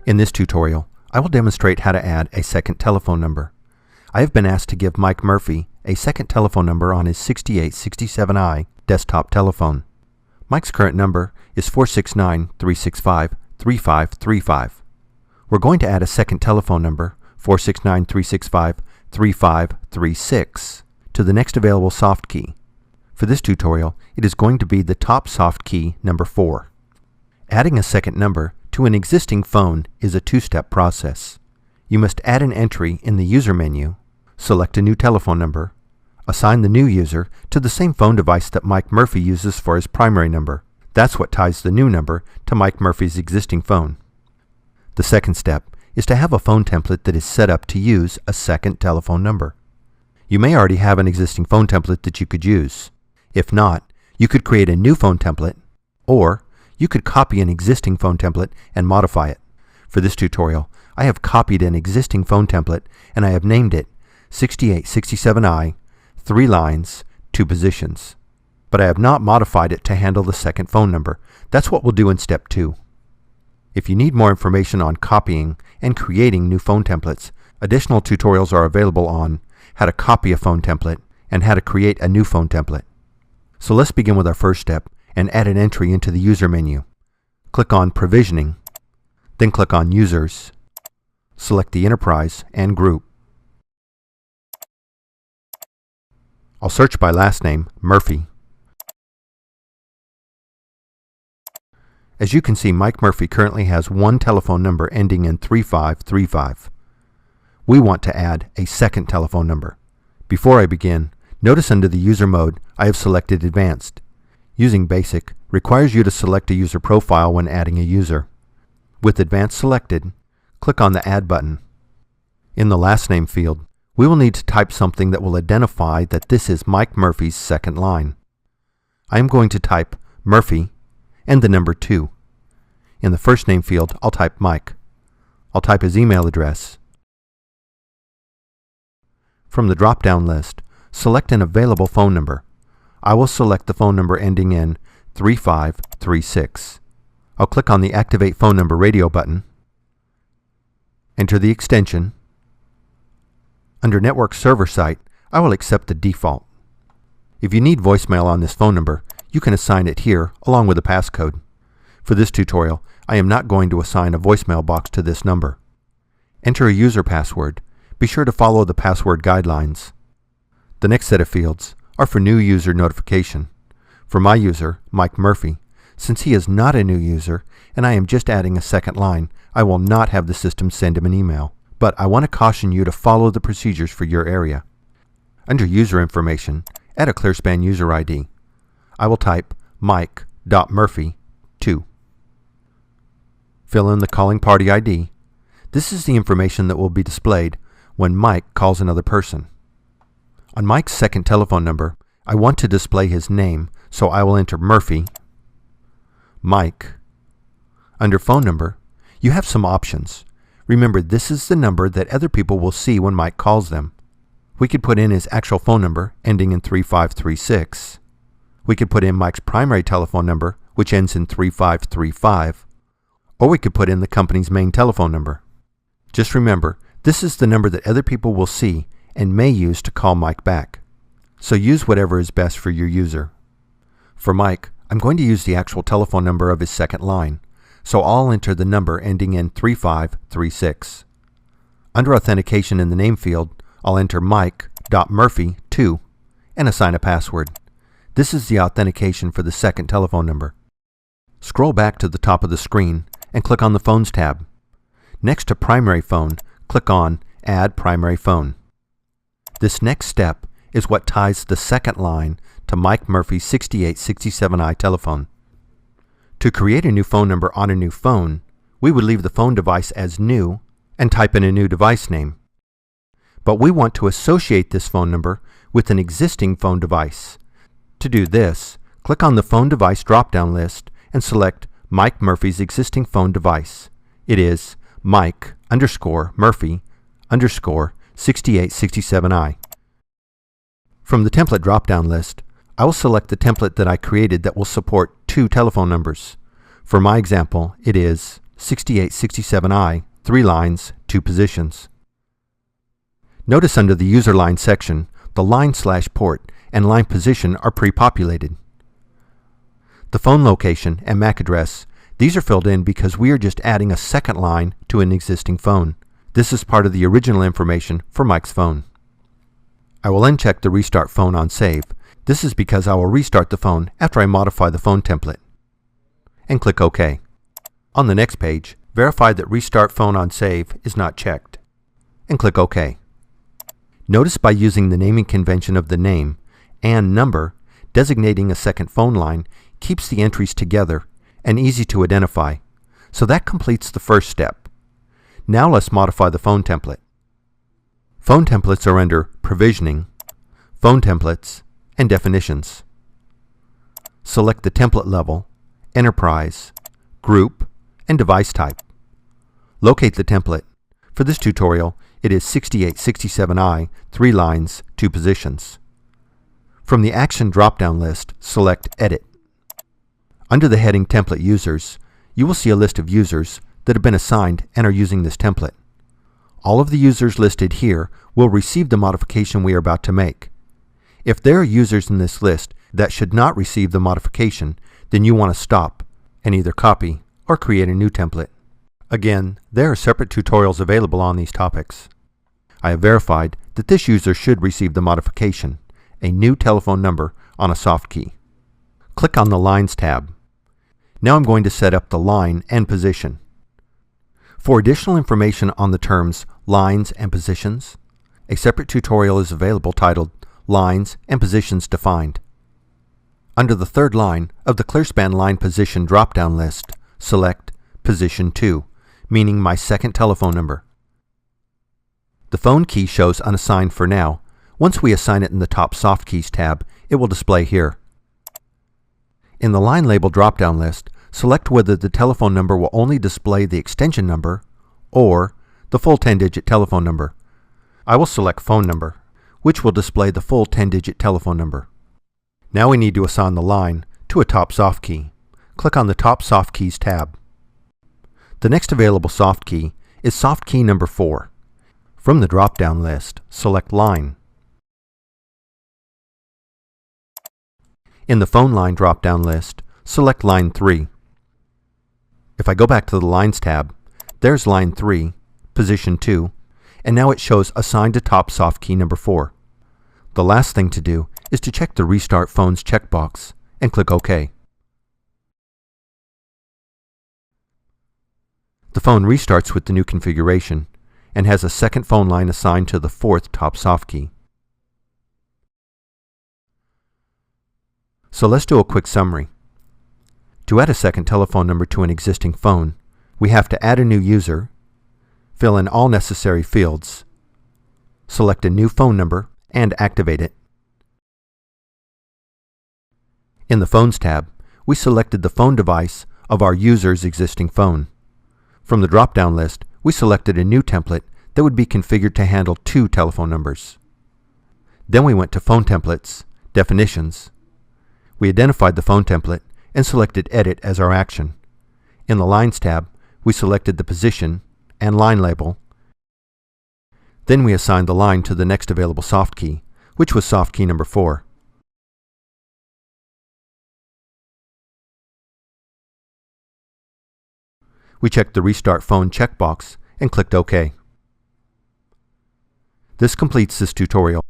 In this tutorial, I will demonstrate how to add a second telephone number. I have been asked to give Mike Murphy a second telephone number on his 6867i desktop telephone. Mike's current number is 469-365-3535. We're going to add a second telephone number, 469-365-3536, to the next available soft key. For this tutorial, it is going to be the top soft key, number 4. Adding a second number to an existing phone is a two-step process. You must add an entry in the user menu, select a new telephone number, assign the new user to the same phone device that Mike Murphy uses for his primary number. That's what ties the new number to Mike Murphy's existing phone. The second step is to have a phone template that is set up to use a second telephone number. You may already have an existing phone template that you could use. If not, you could create a new phone template, or you could copy an existing phone template and modify it. For this tutorial, I have copied an existing phone template and I have named it 6867i, 3 lines, 2 positions. But I have not modified it to handle the second phone number. That's what we'll do in step 2. If you need more information on copying and creating new phone templates, additional tutorials are available on how to copy a phone template and how to create a new phone template. So let's begin with our first step and add an entry into the user menu. Click on Provisioning, then click on Users. Select the enterprise and group. I'll search by last name, Murphy. As you can see, Mike Murphy currently has one telephone number ending in 3535. We want to add a second telephone number. Before I begin, notice under the user mode, I have selected Advanced. Using Basic requires you to select a user profile when adding a user. With Advanced selected, click on the Add button. In the last name field, we will need to type something that will identify that this is Mike Murphy's second line. I am going to type Murphy and the number 2. In the first name field, I'll type Mike. I'll type his email address. From the drop-down list, select an available phone number. I will select the phone number ending in 3536. I'll click on the Activate Phone Number Radio button. Enter the extension. Under Network Server Site, I will accept the default. If you need voicemail on this phone number, you can assign it here along with a passcode. For this tutorial, I am not going to assign a voicemail box to this number. Enter a user password. Be sure to follow the password guidelines. The next set of fields are for new user notification. For my user, Mike Murphy, since he is not a new user and I am just adding a second line, I will not have the system send him an email. But I want to caution you to follow the procedures for your area. Under User Information, add a ClearSpan user ID. I will type Mike.Murphy2. Fill in the calling party ID. This is the information that will be displayed when Mike calls another person. On Mike's second telephone number, I want to display his name, so I will enter Murphy, Mike. Under phone number, you have some options. Remember, this is the number that other people will see when Mike calls them. We could put in his actual phone number, ending in 3536. We could put in Mike's primary telephone number, which ends in 3535. Or we could put in the company's main telephone number. Just remember, this is the number that other people will see and may use to call Mike back. So use whatever is best for your user. For Mike, I'm going to use the actual telephone number of his second line, so I'll enter the number ending in 3536. Under Authentication in the name field, I'll enter Mike.Murphy2 and assign a password. This is the authentication for the second telephone number. Scroll back to the top of the screen and click on the Phones tab. Next to Primary Phone, click on Add Primary Phone. This next step is what ties the second line to Mike Murphy's 6867i telephone. To create a new phone number on a new phone, we would leave the phone device as new and type in a new device name. But we want to associate this phone number with an existing phone device. To do this, click on the Phone Device drop-down list and select Mike Murphy's existing phone device. It is Mike_Murphy_6867i. From the template drop-down list, I will select the template that I created that will support 2 telephone numbers. For my example, it is 6867I, 3 lines, 2 positions. Notice under the user line section, the line/port and line position are pre-populated. The phone location and MAC address, these are filled in because we are just adding a second line to an existing phone. This is part of the original information for Mike's phone. I will uncheck the Restart Phone on Save. This is because I will restart the phone after I modify the phone template. And click OK. On the next page, verify that Restart Phone on Save is not checked. And click OK. Notice by using the naming convention of the name and number, designating a second phone line keeps the entries together and easy to identify. So that completes the first step. Now let's modify the phone template. Phone templates are under Provisioning, Phone Templates, and Definitions. Select the template level, Enterprise, Group, and Device Type. Locate the template. For this tutorial, it is 6867I, 3 lines, 2 positions. From the Action drop-down list, select Edit. Under the heading Template Users, you will see a list of users that have been assigned and are using this template. All of the users listed here will receive the modification we are about to make. If there are users in this list that should not receive the modification, then you want to stop and either copy or create a new template. Again, there are separate tutorials available on these topics. I have verified that this user should receive the modification, a new telephone number on a soft key. Click on the Lines tab. Now I'm going to set up the line and position. For additional information on the terms lines and positions, a separate tutorial is available titled Lines and Positions Defined. Under the third line of the ClearSpan Line Position drop-down list, select Position 2, meaning my second telephone number. The phone key shows unassigned for now. Once we assign it in the top Soft Keys tab, it will display here. In the Line Label drop-down list, select whether the telephone number will only display the extension number or the full 10-digit telephone number. I will select Phone Number, which will display the full 10-digit telephone number. Now we need to assign the line to a top soft key. Click on the top Soft Keys tab. The next available soft key is soft key number 4. From the drop-down list, select Line. In the Phone Line drop-down list, select Line 3. If I go back to the Lines tab, there's Line 3, Position 2, and now it shows Assigned to Top Soft Key number 4. The last thing to do is to check the Restart Phones checkbox and click OK. The phone restarts with the new configuration and has a second phone line assigned to the 4th top soft key. So let's do a quick summary. To add a second telephone number to an existing phone, we have to add a new user, fill in all necessary fields, select a new phone number, and activate it. In the Phones tab, we selected the phone device of our user's existing phone. From the drop-down list, we selected a new template that would be configured to handle 2 telephone numbers. Then we went to Phone Templates, Definitions. We identified the phone template and selected Edit as our action. In the Lines tab, we selected the position and line label. Then we assigned the line to the next available soft key, which was soft key number 4. We checked the Restart Phone checkbox and clicked OK. This completes this tutorial.